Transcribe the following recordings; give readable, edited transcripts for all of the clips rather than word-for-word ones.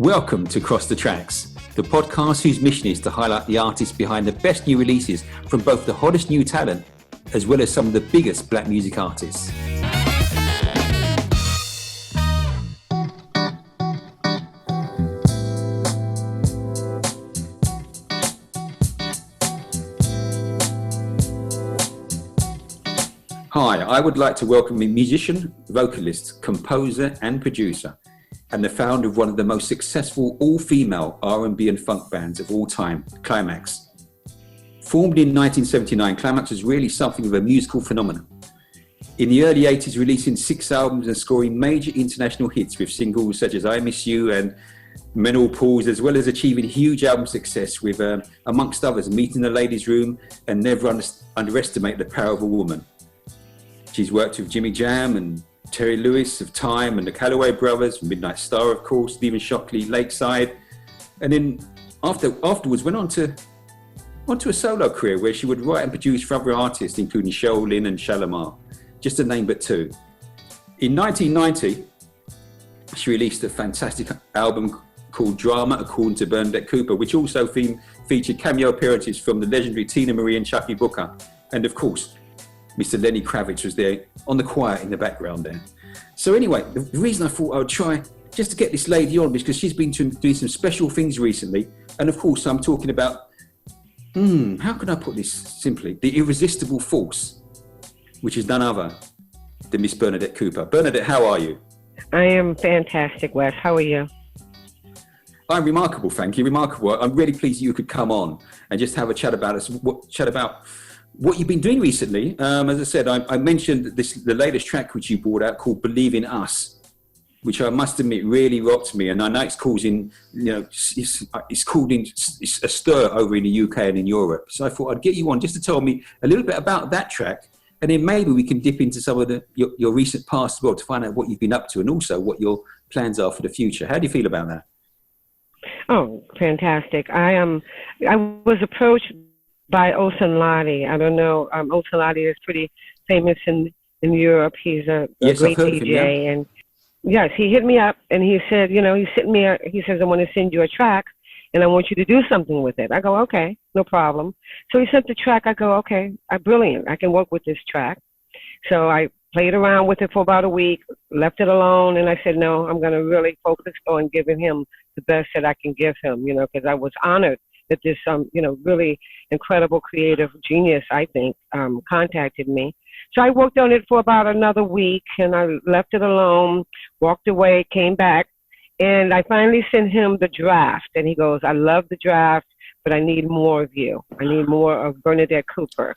Welcome to Cross the Tracks, the podcast whose mission is to highlight the artists behind the best new releases from both the hottest new talent as well as some of the biggest black music artists. Hi, I would like to welcome a musician, vocalist, composer and producer, and the founder of one of the most successful all-female R&B and funk bands of all time, Climax. Formed in 1979, Climax was really something of a musical phenomenon. In the early 80s, releasing 6 albums and scoring major international hits with singles such as I Miss You and Men All Pause, as well as achieving huge album success with, amongst others, Meet in the Ladies' Room and Never Underestimate the Power of a Woman. She's worked with Jimmy Jam and Terry Lewis of Time and the Calloway Brothers, Midnight Star, of course, Stephen Shockley, Lakeside. And then afterwards went on to a solo career where she would write and produce for other artists, including Cheryl Lynn and Shalimar, just to name but two. In 1990, she released a fantastic album called Drama, according to Bernadette Cooper, which also featured cameo appearances from the legendary Tina Marie and Chucky Booker. And of course, Mr. Lenny Kravitz was there on the choir in the background there. So anyway, the reason I thought I would try just to get this lady on because she's been doing some special things recently. And of course, I'm talking about, how can I put this simply? The irresistible force, which is none other than Miss Bernadette Cooper. Bernadette, how are you? I am fantastic, Wes. How are you? I'm remarkable, thank you. Remarkable. I'm really pleased you could come on and just have a chat about what you've been doing recently. As I said, I mentioned the latest track which you brought out called Believe in Us, which I must admit really rocked me. And I know it's causing, it's causing a stir over in the UK and in Europe. So I thought I'd get you on just to tell me a little bit about that track. And then maybe we can dip into some of your recent past as well to find out what you've been up to and also what your plans are for the future. How do you feel about that? Oh, fantastic. I was approached by Osunlade. I don't know. Osunlade is pretty famous in Europe. He's a great DJ, and yes, he hit me up and he said, he says, I want to send you a track and I want you to do something with it. I go, okay, no problem. So he sent the track. I go, okay, brilliant. I can work with this track. So I played around with it for about a week, left it alone, and I said, no, I'm going to really focus on giving him the best that I can give him, because I was honored that this, really incredible creative genius, I think, contacted me. So I worked on it for about another week, and I left it alone, walked away, came back, and I finally sent him the draft. And he goes, I love the draft, but I need more of you. I need more of Bernadette Cooper.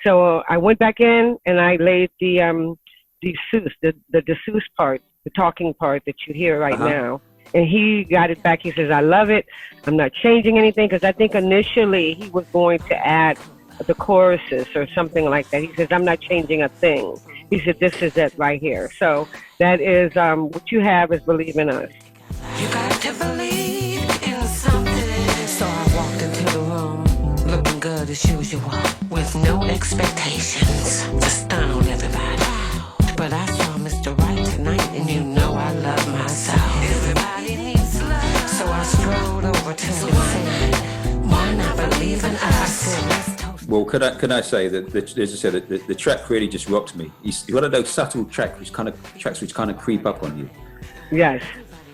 So I went back in, and I laid the deuce part, the talking part that you hear right now. And he got it back. He says, I love it. I'm not changing anything, because I think initially he was going to add the choruses or something like that. He says, I'm not changing a thing. He said, this is it right here. So that is what you have is Believe in Us. You got to believe in something. So I walked into the room looking good as usual with no expectations to stun on everybody. But I saw Mr. Right tonight, and I love myself. Everybody needs love. So I strolled over to him and said, why not believe in us? Well, could I say that, as I said, the track really just rocked me. It's one of those subtle tracks which kind of creep up on you. Yes,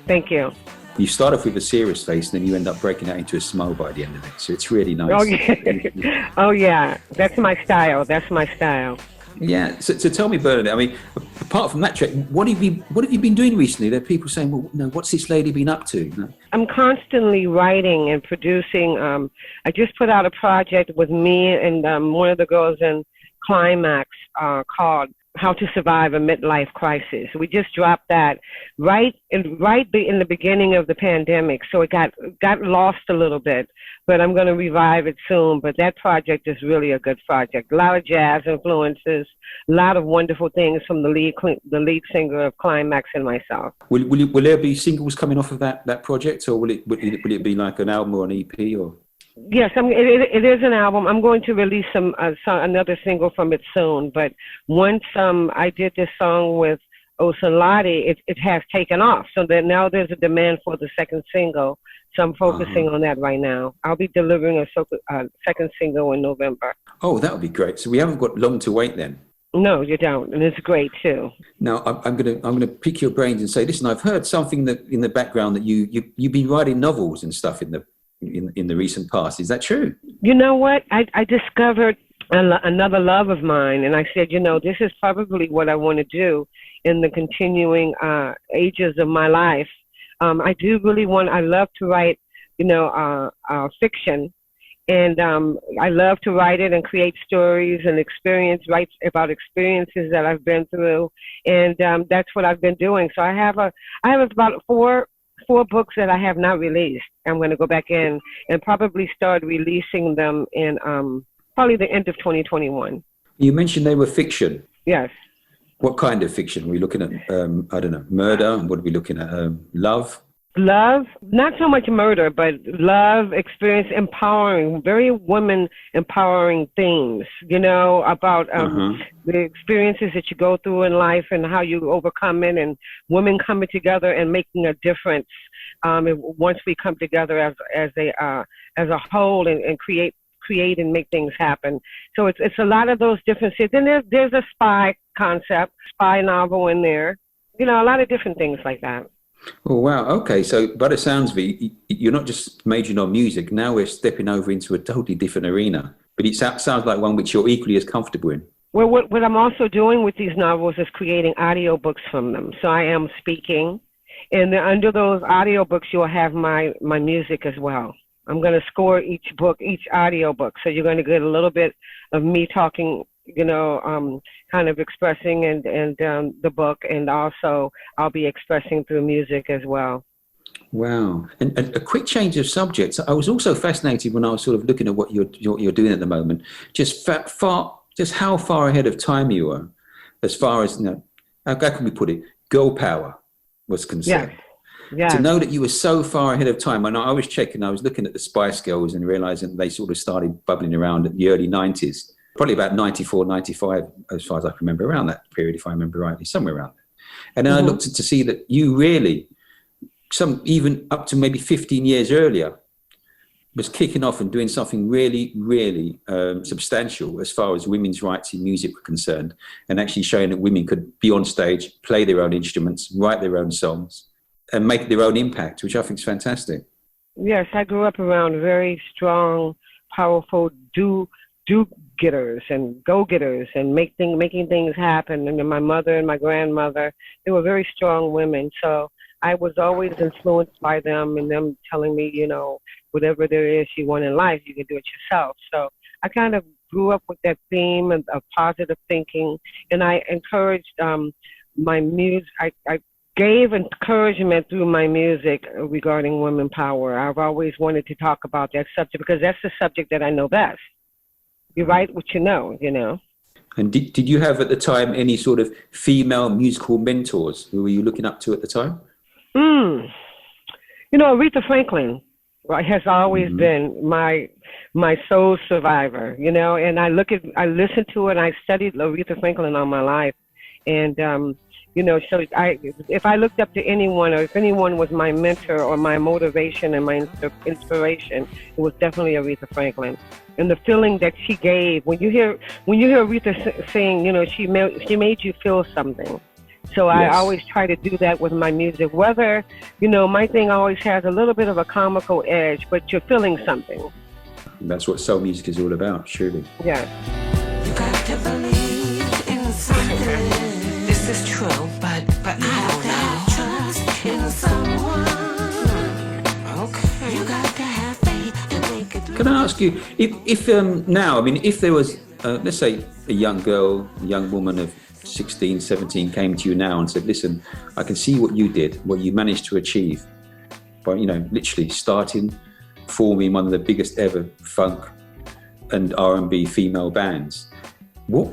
thank you. You start off with a serious face, and then you end up breaking out into a smile by the end of it. So it's really nice. Oh yeah, oh yeah. That's my style. Yeah. So tell me, Bernadette. I mean, apart from that track, what have you been doing recently? There are people saying, "Well, what's this lady been up to?" I'm constantly writing and producing. I just put out a project with me and one of the girls in Climax called "How to Survive a Midlife Crisis." We just dropped that right in the beginning of the pandemic, so it got lost a little bit. But I'm going to revive it soon. But that project is really a good project. A lot of jazz influences, a lot of wonderful things from the lead singer of Climax and myself. Will there be singles coming off of that project, or will it be like an album or an EP or? Yes, it is an album. I'm going to release another single from it soon. But once I did this song with Osalati, it has taken off. So that now there's a demand for the second single. So I'm focusing on that right now. I'll be delivering a second single in November. Oh, that would be great. So we haven't got long to wait then. No, you don't, and it's great too. Now I'm gonna pick your brains and say, listen, I've heard something that in the background that you've been writing novels and stuff in the recent past. Is that true? You know what? I discovered another love of mine, and I said, this is probably what I want to do in the continuing ages of my life. I do really I love to write, fiction. And I love to write it and create stories and write about experiences that I've been through. And that's what I've been doing. So I have about four books that I have not released. I'm going to go back in and probably start releasing them in probably the end of 2021. You mentioned they were fiction. Yes. What kind of fiction? Were we looking at, I don't know, murder? What are we looking at? Love? Love, not so much murder, but love, experience, empowering, very women empowering themes, about the experiences that you go through in life and how you overcome it, and women coming together and making a difference. Once we come together as a whole and create and make things happen. So it's a lot of those different things. And there's a spy concept, spy novel in there, a lot of different things like that. Oh, wow. Okay. So by the sounds of it, you're not just majoring on music. Now we're stepping over into a totally different arena. But it sounds like one which you're equally as comfortable in. Well, what I'm also doing with these novels is creating audiobooks from them. So I am speaking. And under those audiobooks, you'll have my music as well. I'm going to score each audiobook. So you're going to get a little bit of me talking, kind of expressing and the book, and also I'll be expressing through music as well. Wow. And a quick change of subject. I was also fascinated when I was sort of looking at what you're doing at the moment, just how far ahead of time you are as far as, how can we put it, girl power was concerned. Yes. Yes. To know that you were so far ahead of time. And I was looking at the Spice Girls and realizing they sort of started bubbling around at the early 90s. Probably about 94, 95, as far as I can remember, around that period, if I remember rightly, somewhere around there. And then I looked to see that you really, even up to maybe 15 years earlier, was kicking off and doing something really, really substantial as far as women's rights in music were concerned, and actually showing that women could be on stage, play their own instruments, write their own songs, and make their own impact, which I think is fantastic. Yes, I grew up around very strong, powerful do-getters and go-getters and making things happen. And my mother and my grandmother, they were very strong women. So I was always influenced by them and them telling me, whatever there is you want in life, you can do it yourself. So I kind of grew up with that theme of positive thinking, and I encouraged my music. I gave encouragement through my music regarding women power. I've always wanted to talk about that subject because that's the subject that I know best. You write what you know. And did you have at the time any sort of female musical mentors? Who were you looking up to at the time? Aretha Franklin has always been my soul survivor, and I listened to it, and I studied Aretha Franklin all my life. And, so if I looked up to anyone, or if anyone was my mentor or my motivation and my inspiration, it was definitely Aretha Franklin. And the feeling that she gave, when you hear Aretha sing, she made you feel something. So I always try to do that with my music, whether, my thing always has a little bit of a comical edge, but you're feeling something. And that's what soul music is all about, surely. Yeah. You got to believe in something. This is true, but I don't know. Trust in someone. Okay. You got to have faith to make it. Can I ask you, if there was, let's say, a young girl, a young woman of 16, 17 came to you now and said, listen, I can see what you did, what you managed to achieve by, literally forming one of the biggest ever funk and R&B female bands. What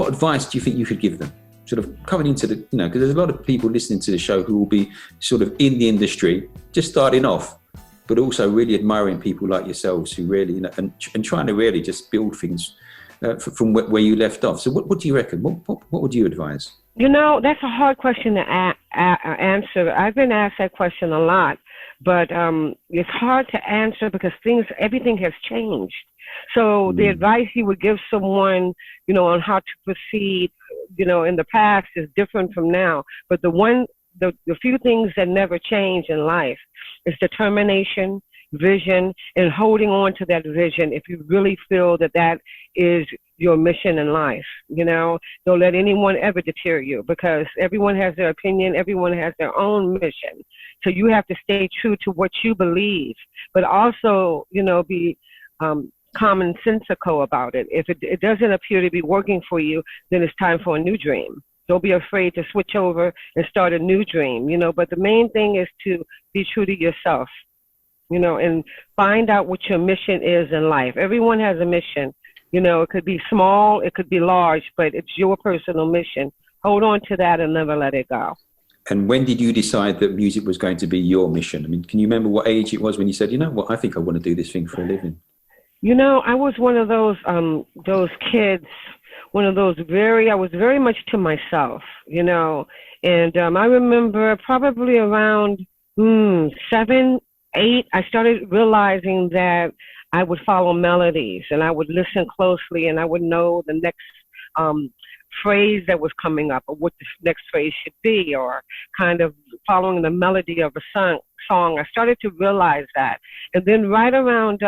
advice do you think you could give them? Sort of coming into the, because there's a lot of people listening to the show who will be sort of in the industry, just starting off, but also really admiring people like yourselves who really, and trying to really just build things from where you left off. So what do you reckon? What would you advise? You know, that's a hard question to answer. I've been asked that question a lot, but it's hard to answer because everything has changed. So the advice you would give someone, you know, on how to proceed, you know, in the past is different from now. But the few things that never change in life is determination, vision, and holding on to that vision if you really feel that that is your mission in life. You know, don't let anyone ever deter you, because everyone has their opinion, everyone has their own mission. So you have to stay true to what you believe, but also, you know, be commonsensical about it. If it doesn't appear to be working for you, then it's time for a new dream. Don't be afraid to switch over and start a new dream, you know, but the main thing is to be true to yourself, you know, and find out what your mission is in life. Everyone has a mission. You know, it could be small, it could be large, but it's your personal mission. Hold on to that and never let it go. And when did you decide that music was going to be your mission? I mean, can you remember what age it was when you said, you know what, I think I want to do this thing for a living? You know, I was one of those kids, I was very much to myself, you know, and I remember probably around 7, 8, I started realizing that I would follow melodies and I would listen closely and I would know the next phrase that was coming up or what the next phrase should be, or kind of following the melody of a song. I started to realize that. And then right around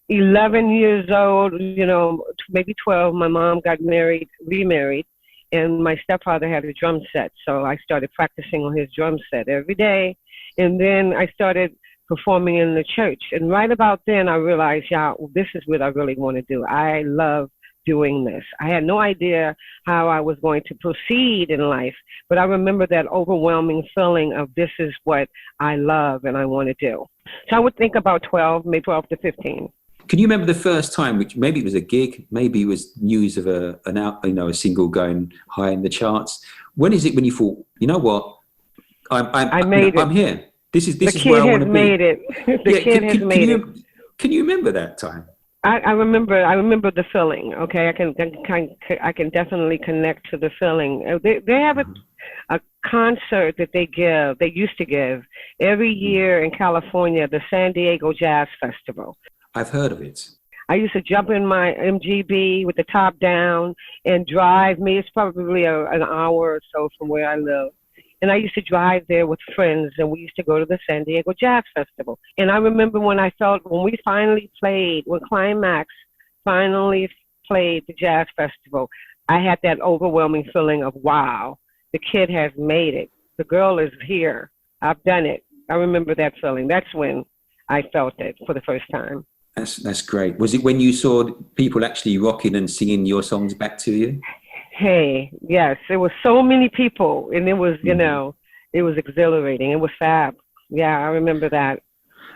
11 years old, you know, maybe 12, my mom got remarried, and my stepfather had a drum set. So I started practicing on his drum set every day. And then I started performing in the church. And right about then I realized, yeah, this is what I really want to do. I love doing this. I had no idea how I was going to proceed in life, but I remember that overwhelming feeling of this is what I love and I want to do. So I would think about 12, maybe 12 to 15. Can you remember the first time, which maybe it was a gig, maybe it was news of a single going high in the charts? When is it when you thought, you know what, I'm here. This is where I want to be. The kid has made it. Can you remember that time? I remember the feeling. Okay, I can definitely connect to the feeling. They have a concert that they used to give every year in California, the San Diego Jazz Festival. I've heard of it. I used to jump in my MGB with the top down and drive. It's probably an hour or so from where I live. And I used to drive there with friends, and we used to go to the San Diego Jazz Festival. And I remember when Climax finally played the Jazz Festival, I had that overwhelming feeling of, wow, the kid has made it. The girl is here. I've done it. I remember that feeling. That's when I felt it for the first time. That's great. Was it when you saw people actually rocking and singing your songs back to you? Hey, yes, there was so many people, and it was, you know, it was exhilarating. It was fab. Yeah, I remember that.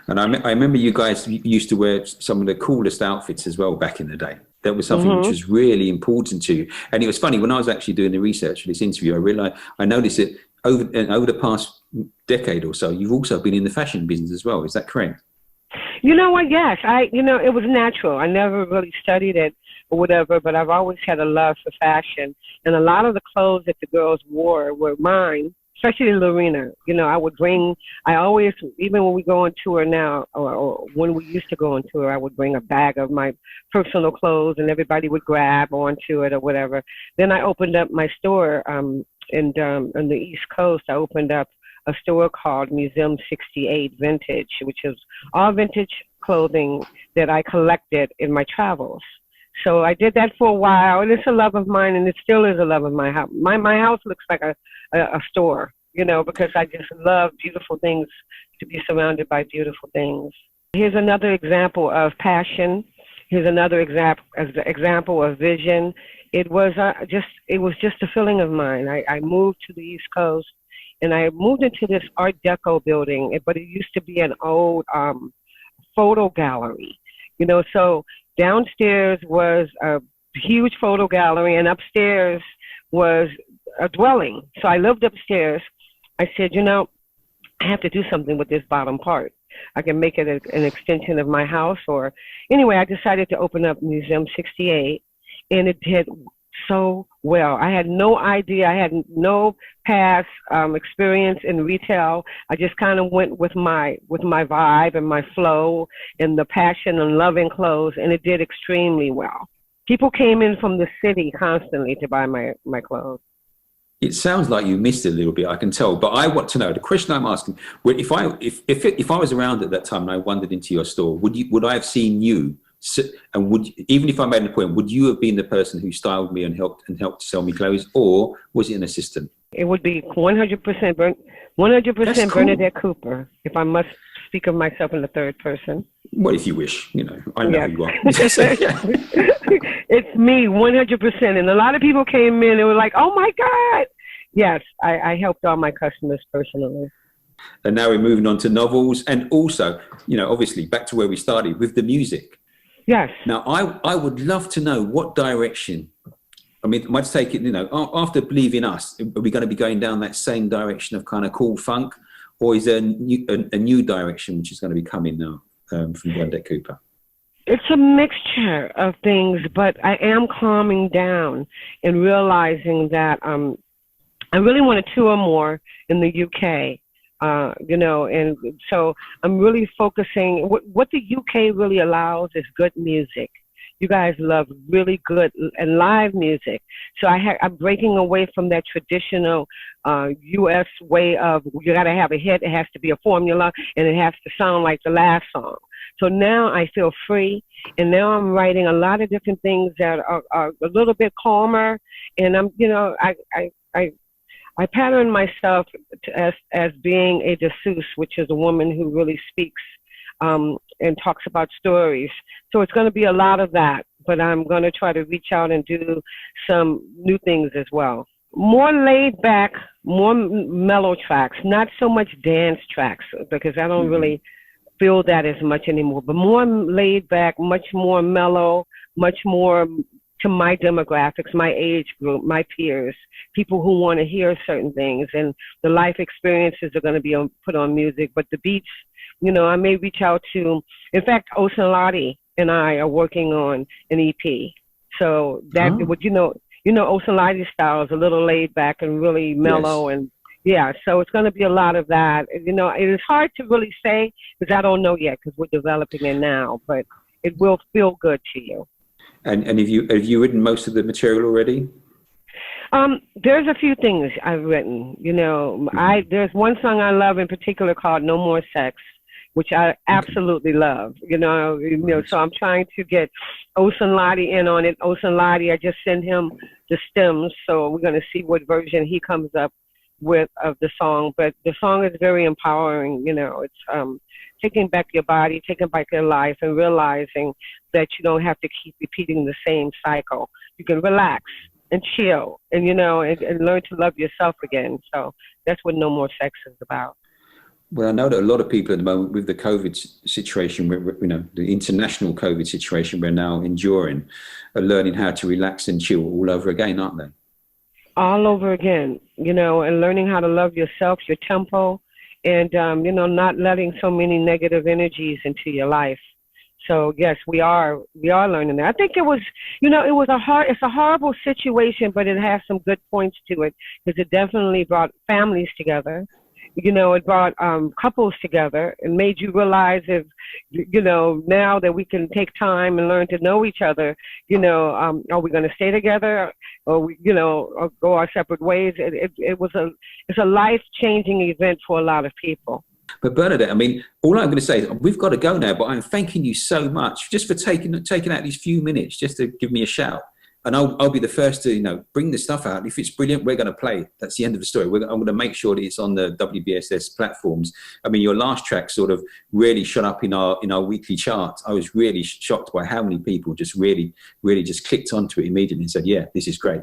And I remember you guys used to wear some of the coolest outfits as well back in the day. That was something which was really important to you. And it was funny, when I was actually doing the research for this interview, I noticed that over the past decade or so, you've also been in the fashion business as well. Is that correct? You know what? Yes. It was natural. I never really studied it or whatever, but I've always had a love for fashion. And a lot of the clothes that the girls wore were mine, especially Lorena. You know, I always, even when we go on tour now, or when we used to go on tour, I would bring a bag of my personal clothes and everybody would grab onto it or whatever. Then I opened up my store on the East Coast. I opened up a store called Museum 68 Vintage, which is all vintage clothing that I collected in my travels. So I did that for a while, and it's a love of mine, and it still is a love of my house. My house looks like a store, you know, because I just love beautiful things, to be surrounded by beautiful things. Here's another example of passion. Here's another example of vision. It was just a feeling of mine. I moved to the East Coast, and I moved into this Art Deco building, but it used to be an old photo gallery, you know. So downstairs was a huge photo gallery, and upstairs was a dwelling. So I lived upstairs. I said, you know, I have to do something with this bottom part. I can make it an extension of my house. Or anyway, I decided to open up Museum 68, and it did so well. I had no idea. I had no past experience in retail. I just kind of went with my vibe and my flow and the passion and loving clothes, and it did extremely well. People came in from the city constantly to buy my clothes. It sounds like you missed it a little bit, I can tell. But I want to know, the question I'm asking, if I was around at that time and I wandered into your store, would I have seen you? And even if I made an appointment, would you have been the person who styled me and helped sell me clothes, or was it an assistant? It would be 100% 100% Bernadette Cooper, if I must speak of myself in the third person. Well, if you wish, I know who you are. It's me, 100%. And a lot of people came in and were like, oh my God. Yes, I helped all my customers personally. And now we're moving on to novels, and also, obviously back to where we started with the music. Yes. Now, I would love to know what direction, let's take it, after Believe in Us, are we going to be going down that same direction of kind of cool funk, or is there a new direction which is going to be coming now from Bernadette Cooper? It's a mixture of things, but I am calming down and realizing that I really want to tour more in the UK. And so I'm really focusing. What the UK really allows is good music. You guys love really good and live music. So I'm breaking away from that traditional US way of you got to have a hit. It has to be a formula, and it has to sound like the last song. So now I feel free, and now I'm writing a lot of different things that are a little bit calmer. And I pattern myself as being a masseuse, which is a woman who really speaks and talks about stories. So it's going to be a lot of that, but I'm going to try to reach out and do some new things as well. More laid back, more mellow tracks, not so much dance tracks, because I don't really feel that as much anymore, but more laid back, much more mellow, much more to my demographics, my age group, my peers, people who want to hear certain things, and the life experiences are going to be put on music. But the beats, I may reach out to, in fact, Osunlade and I are working on an EP. So that, Osunlade's style is a little laid back and really mellow. Yes. And yeah, so it's going to be a lot of that. It is hard to really say because I don't know yet because we're developing it now, but it will feel good to you. And have you written most of the material already? There's a few things I've written. There's one song I love in particular called "No More Sex," which I absolutely love. So I'm trying to get Osunlade in on it. Osunlade, I just sent him the stems, so we're going to see what version he comes up with of the song. But the song is very empowering. It's taking back your body, taking back your life, and realizing that you don't have to keep repeating the same cycle. You can relax and chill and, and learn to love yourself again. So that's what No More Sex is about. Well, I know that a lot of people at the moment with the COVID situation, the international COVID situation we're now enduring, are learning how to relax and chill all over again, aren't they? All over again, and learning how to love yourself, your tempo, and, not letting so many negative energies into your life. So yes, we are learning that. I think it was, it's a horrible situation, but it has some good points to it because it definitely brought families together. It brought couples together and made you realize if, now that we can take time and learn to know each other, are we going to stay together or or go our separate ways? It's a life-changing event for a lot of people. But Bernadette, all I'm going to say is we've got to go now, but I'm thanking you so much just for taking out these few minutes just to give me a shout. And I'll be the first to, bring the stuff out. If it's brilliant, we're going to play. That's the end of the story. I'm going to make sure that it's on the WBSS platforms. Your last track sort of really shot up in our weekly chart. I was really shocked by how many people just really, really just clicked onto it immediately and said, yeah, this is great.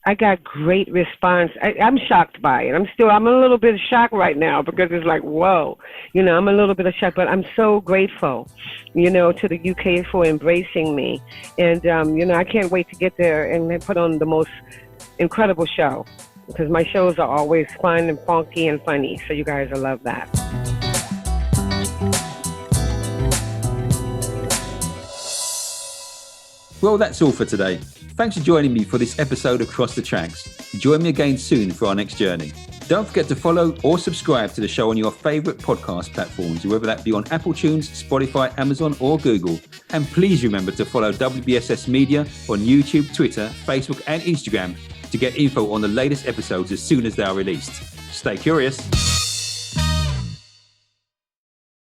I got great response. I'm shocked by it. I'm a little bit shocked right now because it's like, whoa, I'm a little bit of shock, but I'm so grateful, to the UK for embracing me. And, I can't wait to get there and put on the most incredible show because my shows are always fun and funky and funny. So you guys will love that. Well, that's all for today. Thanks for joining me for this episode of Cross the Tracks. Join me again soon for our next journey. Don't forget to follow or subscribe to the show on your favourite podcast platforms, whether that be on Apple Tunes, Spotify, Amazon or Google. And please remember to follow WBSS Media on YouTube, Twitter, Facebook and Instagram to get info on the latest episodes as soon as they are released. Stay curious.